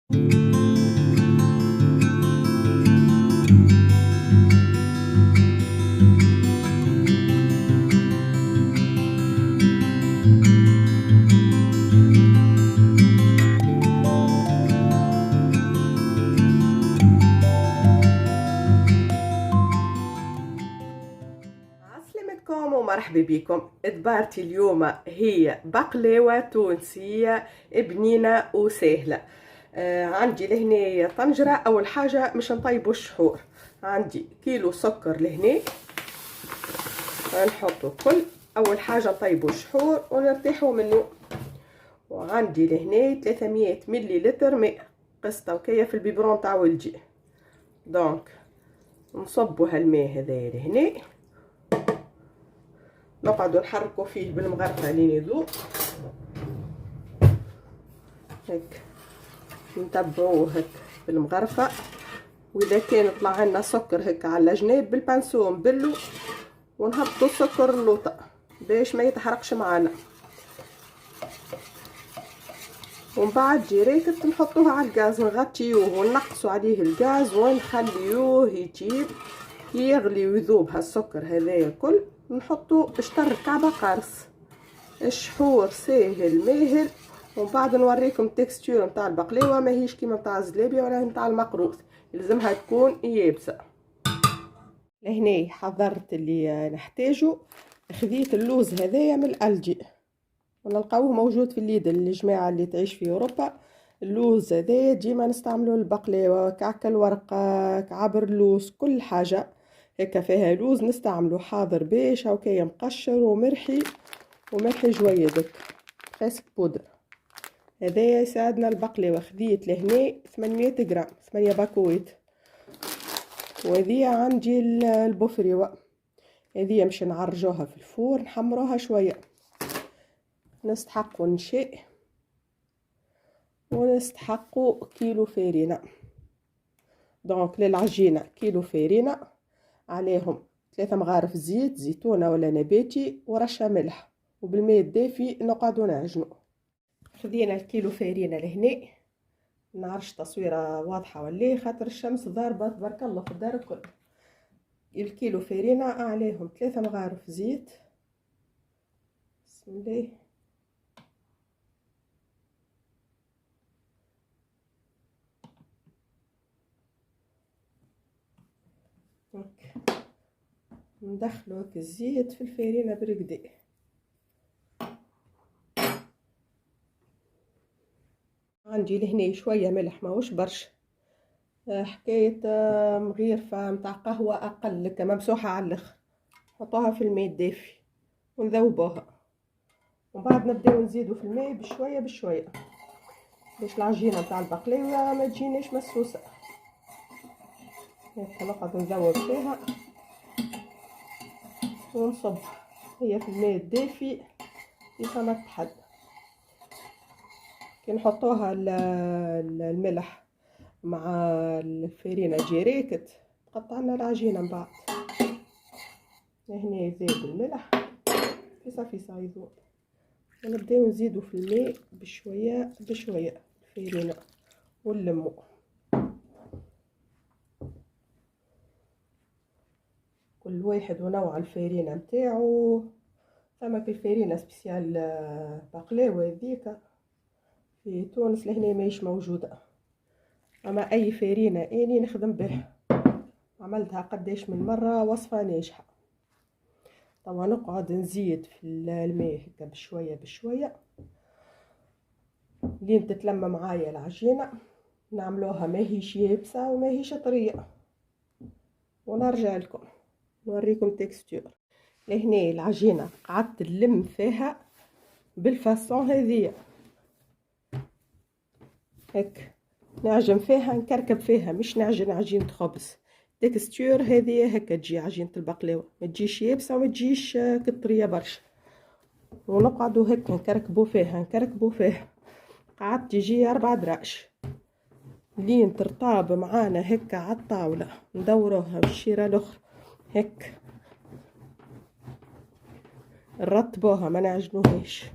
عسلامتكم ومرحبا بكم. دبارتي اليوم هي بقلاوة تونسية بنينة وسهلة. عندي لهنا طنجرة. اول حاجة مش نطيبوا الشحور، عندي كيلو سكر لهنا نحطه كل. اول حاجة نطيبوا الشحور ونرتاحوا منه. وعندي لهنا 300 مليلتر ماء، قسطة وكية في البيبرون تاع ولدي. دونك نصبوا هالماء هذا لهنا، نقعدوا نحركوا فيه بالمغرفه لين يذوب هيك، نتبعوه هيك بالمغرفه. واذا كان طلع لنا سكر هيك على جناب بالبانسو نبلو ونهبطوا السكر اللوطه باش ما يتحرقش معانا. ومن بعد ديريكت نحطوه على الغاز، نغطيوه ونقصوا عليه الغاز ونخليوه يطيب يغلي ويذوب هالسكر هذايا الكل. نحطو شطر كعبة قرص. الشحور ساهل ماهل. ومن بعد نوريكم التكستور نتاع البقلاوه، ماهيش كيما نتاع الزلابيه ولا نتاع المقروص، يلزمها تكون يابسه. لهنا حضرت اللي نحتاجو. خذيت اللوز هذايا من الألجي ونلقاوه موجود في الليدل للجماعه اللي تعيش في اوروبا. اللوز هذايا ديما نستعملوه للبقلاوه، كعك الورقه، كعبر اللوز، كل حاجه هيك فيها لوز نستعملو حاضر باش هكايا مقشر ومرحي جويدك خاسك بودر. هذايا يساعدنا البقلاوه. خذيت لهنا 800 غرام، 8 باكويت. وهذه عندي البوفريوه، هذه مش نعرجوها في الفور نحمروها شويه. نستحقوا نشاء ونستحقوا كيلو فارينة. دونك للعجينة كيلو فارينة، عليهم 3 مغارف زيت زيتونة ولا نباتي ورشة ملح، وبالماء الدافي نقعدوا نعجنوا. خذينا الكيلو فارينة لهنا، نعرفش تصويرة واضحة ولا خاطر الشمس ضاربة تبارك الله في الدار الكل. الكيلو فارينة عليهم 3 مغارف زيت. بسم الله. ندخلو الزيت في الفارينة بالكدا. عندي لهنا شويه ملح ماهوش برشا، حكايه مغيرفه متاع قهوه اقل كما ممسوحه على الاخر. نحطوها في الماء الدافي ونذوبوها، ومن بعد نبداو نزيدو في الماء بشويه بشويه باش العجينه متاع البقلاوه ما تجيناش مسوسه. هيك نقعد نذوب فيها ونصب هي في الماء الدافي كيما تحب. كي نحطوها الملح مع الفارينة ديريكت تقطعنا العجينة من بعد. هنا يزيد الملح فيسا يذوب، ونبداو نزيدو في الماء بشوية بشوية الفارينة ونلمو. كل واحد ونوع الفارينة نتاعو. ثما في الفارينة سبيسيال بقلاوة هذيك في تونس لهنا ماهيش موجودة، اما اي فارينة اني نخدم به. عملتها قداش من مرة، وصفة ناجحة. طبعا نقعد نزيد في الماء هكا بشوية بشوية لين تتلم معايا العجينة. نعملوها ماهيش يابسة وماهيش طرية، ونرجع لكم نوريكم تكستور. لهنا العجينة قعدت نلم فيها بالفاسون هذيا هيك، نعجن فيها نكركب فيها، مش نعجن عجينة خبز. تكستور هذه هكا تجي عجينة البقلاوة، ما تجيش يابسة وما تجيش كطرية برشا. ونقعدوا هيك نكركبوا فيها قعدت تجي 4 دراش لين ترطاب معانا هكا على الطاولة. ندوروها بالشيرة الاخرى هيك نرطبوها ما نعجنوهاش.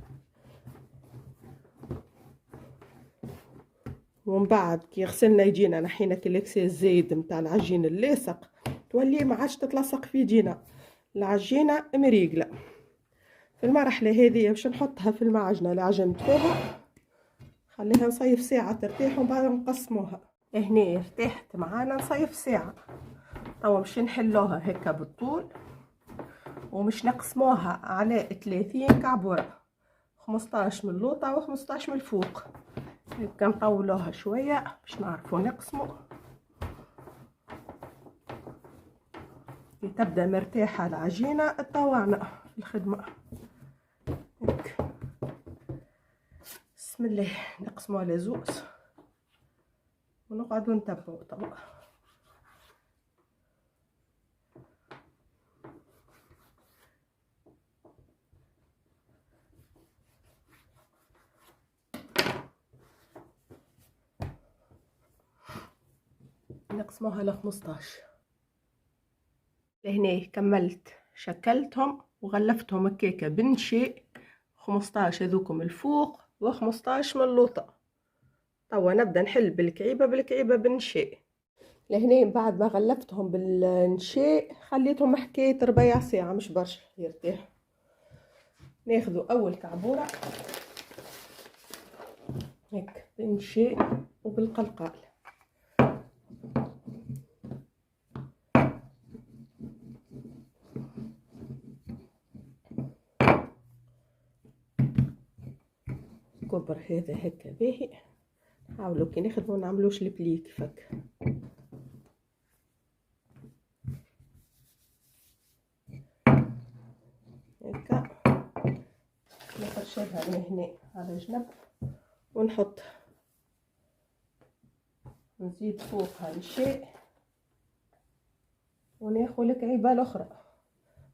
ومن بعد كي غسلنا يجينا نحينا كلاكسي الزايد متاع العجين اللاصق، تولي ما عادش تتلصق في يدينا العجينه مريقله. في المرحله هذه باش نحطها في المعجنه اللي عجنت فيها، خليها نصيف ساعه ترتاح ومن بعد نقسموها. هنا ارتاحت معانا نصيف ساعه. توا باش نحلوها هكا بالطول ومش نقسموها على 30 كعبوره، 15 من اللوطه و15 من الفوق. هكا نطولوها شويه باش نعرفوا نقسموا. كي تبدا مرتاحه العجينه تطوعنا في الخدمه. هك. بسم الله نقسموا على زوز ونقعدوا نتبعوا. طبعا نقسموها على 15. لهنا كملت شكلتهم وغلفتهم هكاكا بنشاء، 15 هذوكم الفوق و15 من اللوطه. توا نبدا نحل بالكعيبه بنشاء. لهنا بعد ما غلفتهم بالنشاء خليتهم حكايه ربع ساعه مش برشا يرتاح. ناخذوا اول كعبوره هيك بنشاء وبالقلقال. كبر هذا هكا باهي. حاولوا كي نخدموا نعملوش البلي كيفك. هكا نفرشها من هنا على جنب ونحط، نزيد فوقها الشاء وناخذ الكعيبه الاخرى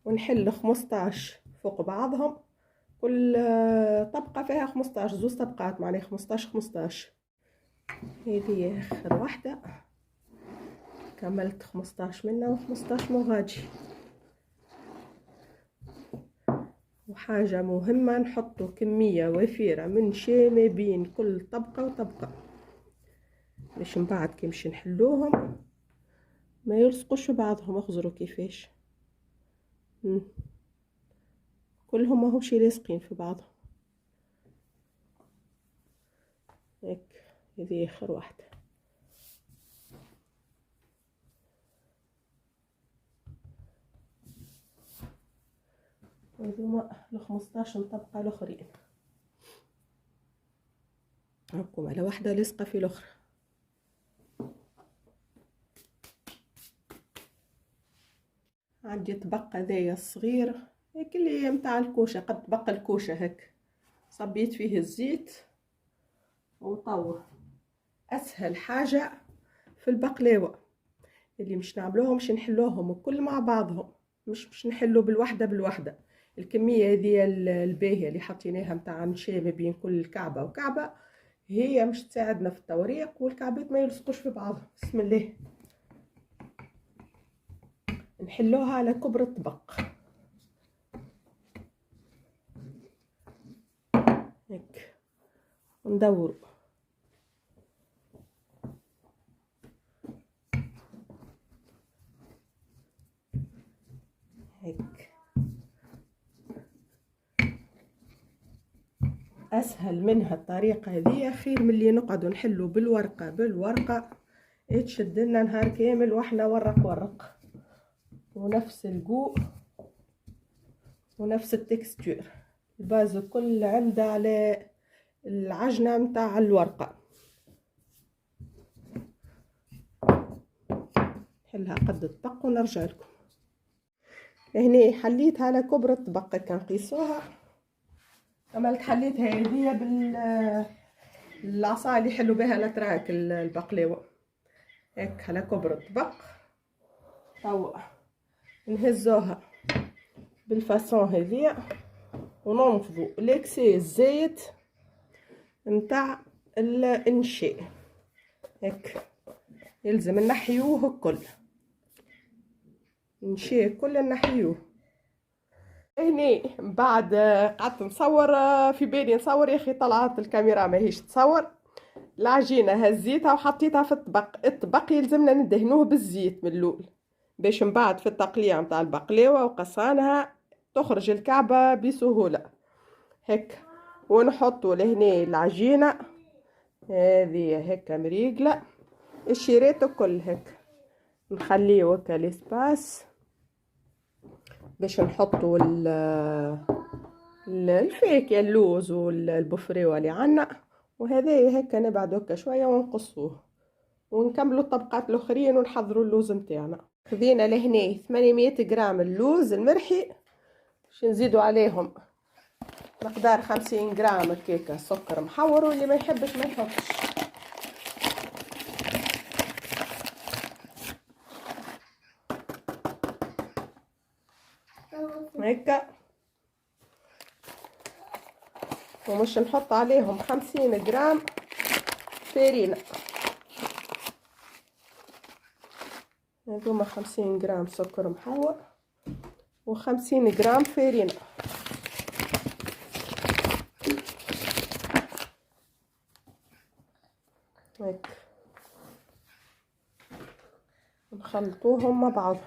ونحل 15 فوق بعضهم. كل طبقه فيها 15، زوز طبقات معناها 15 15. هذه اخر واحده كملت 15 منها و15 مغادي. وحاجه مهمه نحطوا كميه وفيره من شاي ما بين كل طبقه وطبقه باش من بعد كي نمشي نحلوهم ما يلصقوش في بعضهم. اخزروا كيفاش كلهم ماهمش لاصقين في بعضهم. هيك هذه اخر واحده. وهذوما ال 15 طبقه الاخرين هاكم على واحده لاصقه في الاخرى. عندي طبق هذايا الصغير هيك اللي متاع الكوشه، قد طبق الكوشه هيك، صبيت فيه الزيت وطور. اسهل حاجه في البقلاوه اللي مش نعملوهم مش نحلوهم الكل مع بعضهم، مش نحلو بالوحده. الكميه هذه الباهيه اللي حطيناها متاع نشا ما بين كل كعبه وكعبه هي مش تساعدنا في التوريق والكعبات ما يلصقوش في بعضهم. بسم الله نحلوها على كبر الطبق هيك وندوروا. هيك اسهل منها الطريقه هذه، خير من اللي نقعدوا نحلوا بالورقه تشد لنا نهار كامل واحنا ورق ونفس الجو ونفس التكستور. الباز كل عنده على العجنه متاع الورقه. نحلها قد الطبق ونرجع لكم. هنا حليتها على كبر الطبق كنقيسوها. عملت حليتها هذه بالعصا اللي يحلوا بها الاتراك البقلاوه هيك على كبر الطبق. توا نهزوها بالفاسون هذه وننفضوا الاكسي الزيت نتاع النشا هيك، يلزم نحيوه الكل، نشا كل نحيوه. هني بعد قعدت نصور في بالي نصور، يا اخي طلعت الكاميرا ماهيش تصور، العجينه هزيتها وحطيتها في الطبق يلزمنا ندهنوه بالزيت من الاول باش من بعد في التقليه متاع البقلاوه وقصانها تخرج الكعبه بسهوله هيك. ونحطوا لهنا العجينه هذه هيك مريقله الشيرات الكل هيك نخليه هكا ليسباس باش نحطوا الفاكهه اللوز والبفريوه اللي عنا وهذا هيك نبعد هكا شويه ونقصوه ونكملوا الطبقات الاخرين ونحضروا اللوز نتاعنا. خذينا لهنا 800 غرام اللوز المرحي باش نزيدوا عليهم مقدار 50 غرام هكاكا سكر محور واللي ما يحبش ما يحطش هكا. ومش نحط عليهم 50 غرام فارينة هذوما 50 غرام سكر محور و50 غرام فارينة هيك نخلطوهم مع بعضهم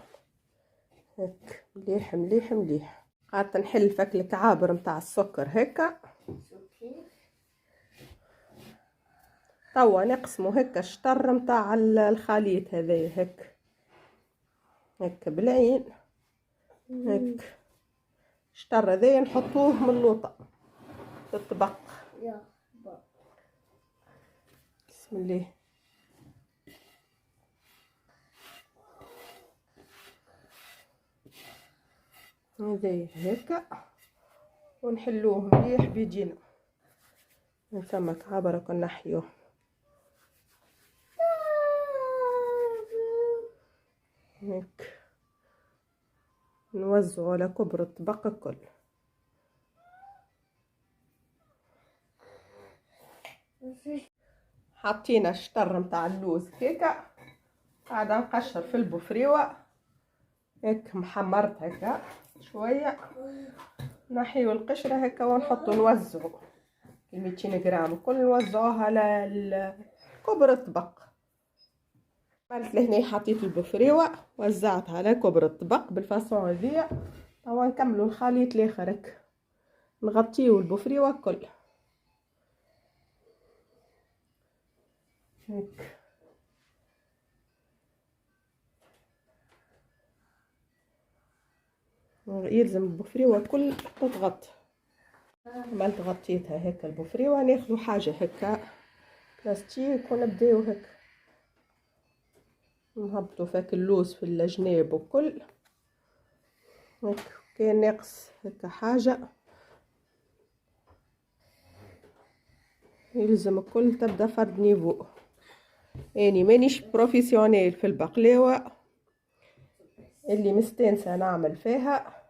هيك مليح مليح مليح. قعدت نحل فك الكعابر متاع السكر هكا توا نقسمو هكا الشطر متاع الخليط هذايا هيك هيك بالعين هيك الشطر هذايا نحطوه من اللوطة في الطبق. بسم الله هذايا هكا ونحلوه مليح بيدينا من ثم كعبرة ونحيوه هيك نوزعه على كبر الطبق الكل. حطينا الشطر متاع اللوز هكا قاعده نقشر في البفريوه هيك محمرت هكا شويه نحيو القشره هكا ونحطو نوزعو 200 غرام الكل نوزعوها على كبر الطبق. عملت لهنا حطيت البفريوه وزعتها على كبر الطبق بالفاصون هذيا. توا نكملوا الخليط الاخر هكا نغطيو البفريوه الكل هيك يلزم البفريوه الكل تتغطى. عملت غطيتها هكا البفريوه ناخذ حاجه هكا بلاستيك ونبداو هكا نهبطوا فيك اللوز في الجناب وكل هيك. كان ناقص هكا حاجه يلزم الكل تبدا فرد نيفو. يعني مانيش بروفيسيونيل في البقلاوه اللي مستانسه نعمل فيها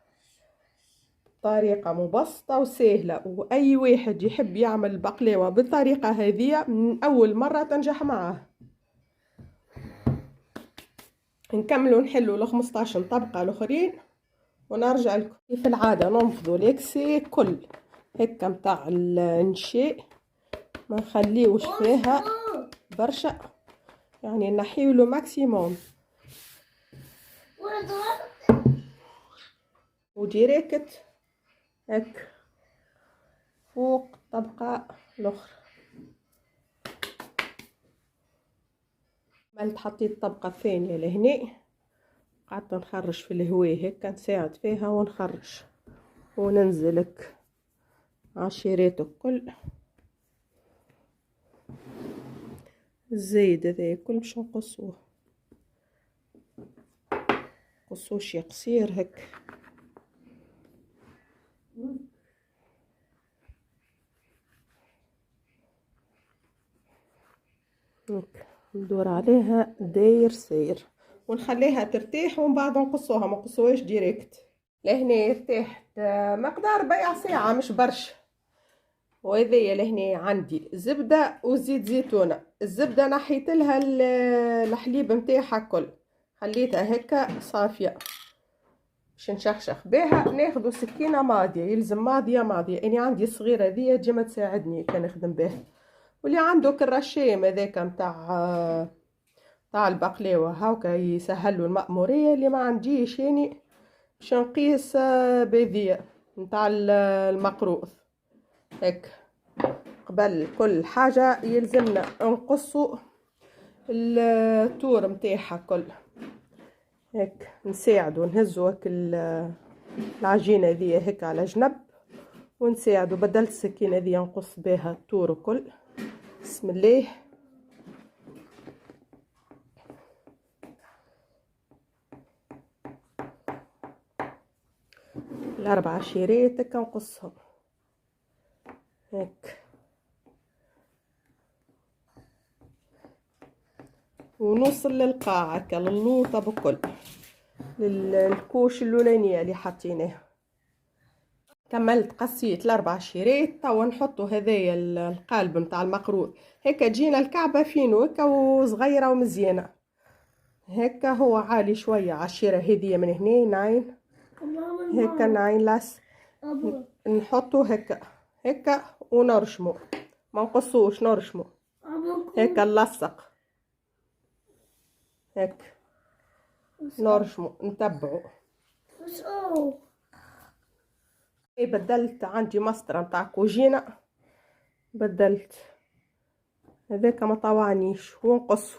طريقه مبسطه وسهله واي واحد يحب يعمل البقلاوه بالطريقه هذه من اول مره تنجح معاه. نكملوا نحلوا ال 15 طبقه الاخرين ونرجع لكم. كيف العاده ننفضوا الاكسي كل هكا متاع النشاء ما نخليوش فيها برشا يعني نحيولو ماكسيموم وديريكت هك فوق الطبقة الأخرى. عملت حطيت الطبقة الثانية لهنا قعدت نخرج في الهواء هكا نساعد فيها ونخرج وننزلك عشيرات الكل الزايد هذا كل باش نقصوه قصوه شي قصير هك هك ندور عليها داير ساير ونخليها ترتاح ومن بعد نقصوها ما نقصوهاش ديريكت. لهنا ارتاحت مقدار بيع ساعة مش برشا. وهذيا لهنا عندي زبدة وزيت زيتونة. الزبدة نحيت لها الحليب متاعها كل خليتها هكا صافية باش نشخشخ بها. ناخذ سكينة ماضية يلزم ماضية يعني عندي صغيرة ذي ديما تساعدني كان نخدم بها واللي عنده كراشيم هذاك تاع البقلاوه هاكا يسهلوا المأموريه. اللي ما عنديش يعني باش نقيس بذيه نتاع المقروض هيك. قبل كل حاجه يلزمنا نقصوا التور متاعها كل هيك، نساعدوا نهزوا هيك العجينه ذي هيك على جنب، ونساعدوا بدلت السكينه ذي نقص بها التور كل. بسم الله. الاربع شيرات هكا نقصهم هيك، ونوصل للقاع هكا للوطه بكل للكوش اللولانيه اللي حطيناه. كملت قصيت الاربع شيرات. توا نحطوا هذايا القالب نتاع المقروض هكا تجينا الكعبه فينو هكا وصغيره ومزيانه هكا. هو عالي شويه على الشيره هذيا من هنا ناين هكا ناين لاس، نحطوا هكا ونرشمو، ما نقصوش نرشمو هكا نلصق هيك نرشمو نتبعو. بدلت عندي مسطره نتاع كوجينه، بدلت هذاك ما طوعنيش ونقصو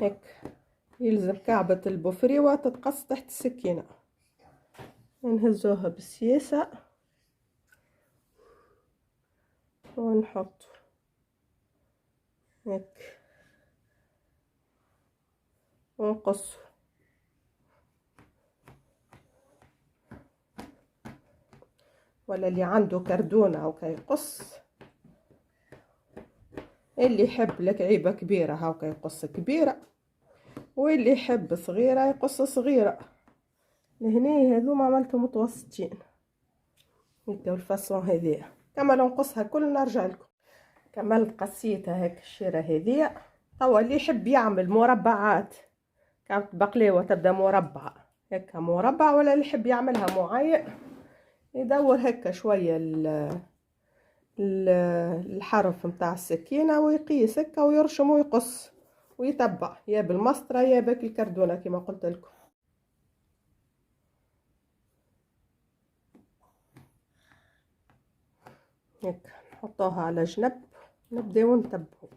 هيك. يلزم كعبة البوفريوة تتقص تحت السكينة، نهزوها بالسياسة ونحط هيك ونقص. ولا اللي عنده كردونة هاكا يقص، اللي يحب الكعيبة كبيرة هاكا يقص كبيرة، واللي يحب صغيرة يقص صغيرة. لهنا هذوما عملتهم متوسطين هكا الفاصون هذيا. كمل نقصها كل نرجع لكم. كملت قصيتها هيك الشيرة هذيا. توا اللي يحب يعمل مربعات كعبة بقلاوة تبدا مربعة هكا مربع، ولا اللي يحب يعملها معين يدور هكا شوية الحرف متاع السكينة ويقيس هكا ويرشم ويقص ويتبع، يا بالمسطرة يا باك الكردونة كما قلت لكم. هيك نحطوها على جنب، نبداو نتبعو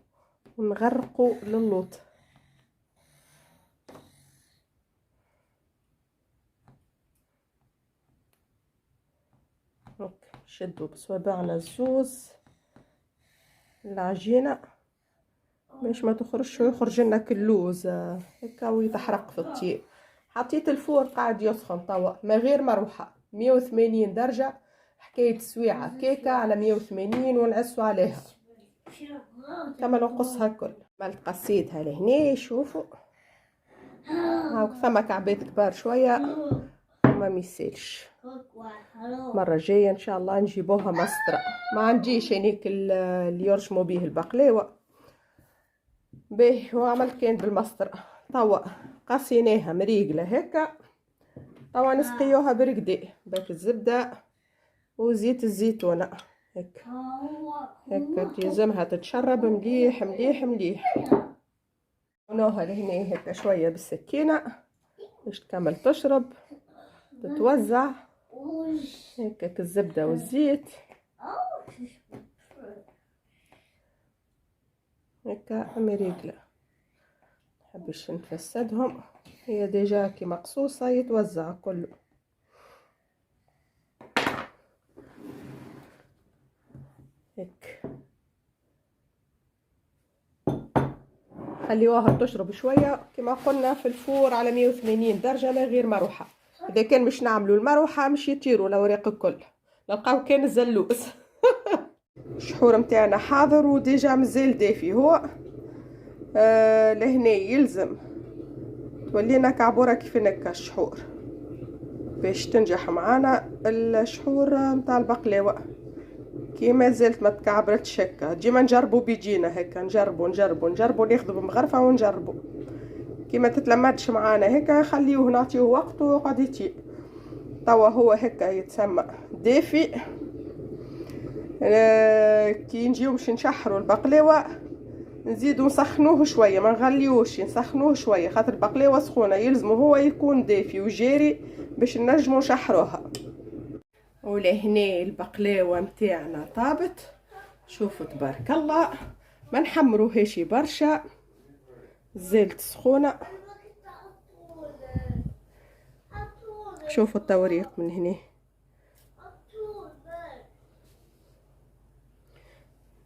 ونغرقو للوط. نشدو بصوابعنا الزوز العجينة باش ما تخرجش ويخرج لنا كلوز هكا ويتحرق في الطيب. حطيت الفور قاعد يسخن توا ما غير مروحة 180 درجة، حكاية سويعة كيكة على 180 ونعسو عليها. كما نقصها كل مالت قصيتها لهنا. شوفوا هاك ثما كعبات كبار شوية ما ميسالش. مرة جاية ان شاء الله نجيبوها مسطرة، ما عنديش هنيك اللي يرشموا به البقلاوة به، وعملت كان بالمسطرة. توا قصيناها مريقلة هكا. توا نسقيوها برقدة باك الزبدة وزيت الزيتونة هكا هكا تلزمها تتشرب مليح مليح مليح. نوها لهنا هكا شوية بالسكينة باش تكمل تشرب تتوزع هكا الزبدة والزيت هكا مريقلة. محبش نفسدهم، هي ديجا كي مقصوصة يتوزع كله هيك. خليوها تشرب شوية كما قلنا في الفور على 180 درجة ما غير مروحة. إذا كان مش نعملوا المروحة مش يطيروا الأوراق الكل، نلقاو كان الزلوس. الشحور متاعنا حاضر وديجا مازال دافي هو. لهنا يلزم تولينا كعبورة كيف نكا الشحور باش تنجح معانا الشحور متاع البقلاوة. كي ما زلت ما تكعبرتش هكا ديما نجربوا بيجينا هكا نجربوا ناخذوا بمغرفة ونجربوا. كي ما تتلمدش معانا هكا خليوه نعطيوه وقته وقعد يطيب. توا هو هكا يتسمى دافي. كي نجيو باش نشحروا البقلاوه نزيدو نسخنوه شويه، ما نغليوش، نسخنوه شويه خاطر البقلاوه سخونه، يلزم هو يكون دافي وجاري باش نجمو نشحروها. ولهنا البقلاوه متاعنا طابت، شوفوا تبارك الله، ما نحمروهاش برشا، زالت سخونه. شوفوا التوريق من هنا،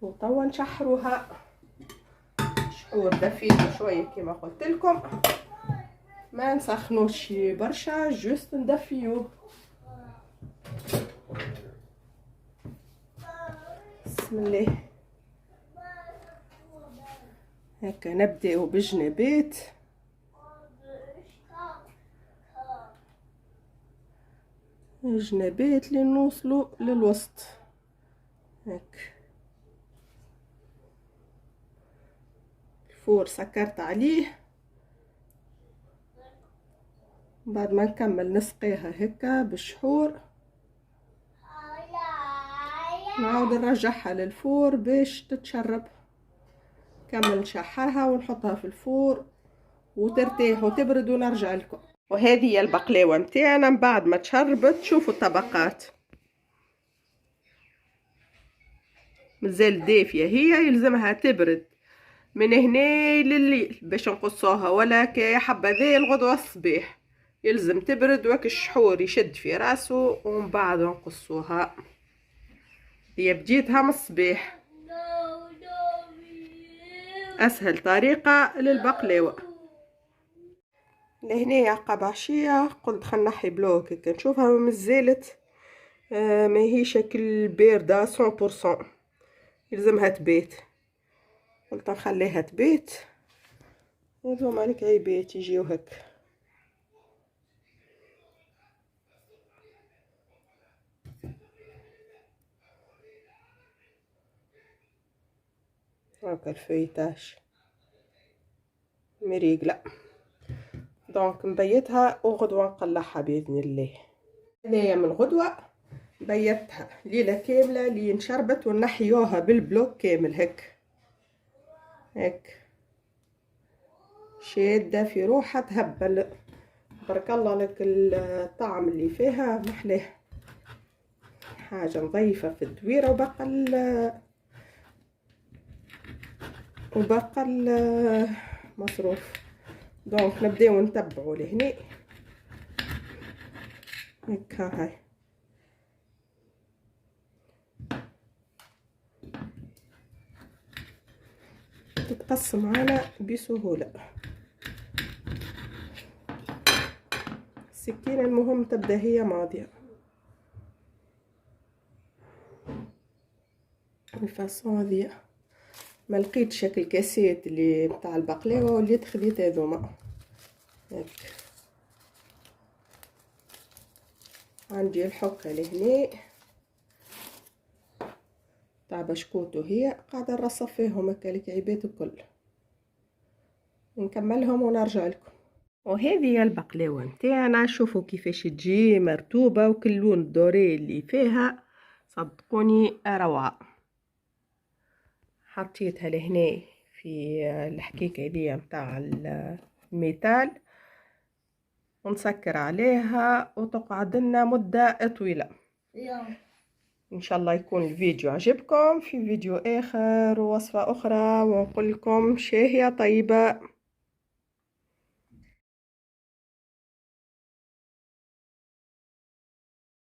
وتوا نشحروها شحور دفيته شويه كما قلت لكم، ما نسخنوش برشا، جوست ندفيوه. بسم الله. هكا نبداو بالجنابات، الجنابات لين نوصلوا للوسط. هك الفور سكرت عليه، بعد ما نكمل نسقيها هكا بالشحور، نعاود نرجعها للفور باش تتشرب. كمل نشحرها ونحطها في الفور وترتاح وتبرد ونرجع لكم. وهذه هي البقلاوه متاعنا من بعد ما تشربت. شوفوا الطبقات مازال دافيه، هي يلزمها تبرد من هنا لليل باش نقصوها، ولا كي حبذا الغدوه الصباح يلزم تبرد وك الشحور يشد في راسه ومن بعد نقصوها. هي بديتها من الصباح، اسهل طريقه للبقلاوه. لهنا عقب عشيه قلت خل نحي بلوك هكا نشوفها مازالت ما هي شكل بارده 100%، يلزمها تبات. قلت نخليها تبات، يلزم عليك عيبات يجيو هكا. هاكا الفيتاج مريقله، دونك نبيتها وغدوه نقلعها باذن الله. هنايا من غدوه بيتها ليله كامله لين شربت، ونحيوها بالبلوك كامل هك هك شاده في روحها تهبل. بارك الله لك الطعم اللي فيها محلاه، حاجه نظيفه في الدويره. وبقى المصروف. دونك نبداو نتبعوا لهنا هكا. هاي تتقص معانا بسهوله السكينه، المهم تبدا هي ماضيه الفاصون هذيا. ما لقيت شكل كاسات اللي بتاع البقلاوه، وليت خديت هذوما هيك. عندي الحكه لهنا تاع بشكوت، وهي قاعده نرصف فيهم هكا الكعيبات الكل. نكملهم ونرجع لكم. وهذه هي البقلاوه نتاعنا، شوفوا كيفاش تجي مرتوبه، وكل لون الدوري اللي فيها صدقوني روعه. حطيتها لهنا في الحكيكه هذه نتاع الميتال، ونسكر عليها وتقعد لنا مده طويله. ان شاء الله يكون الفيديو عجبكم. في فيديو اخر ووصفه اخرى ونقول لكم شاهيه طيبه.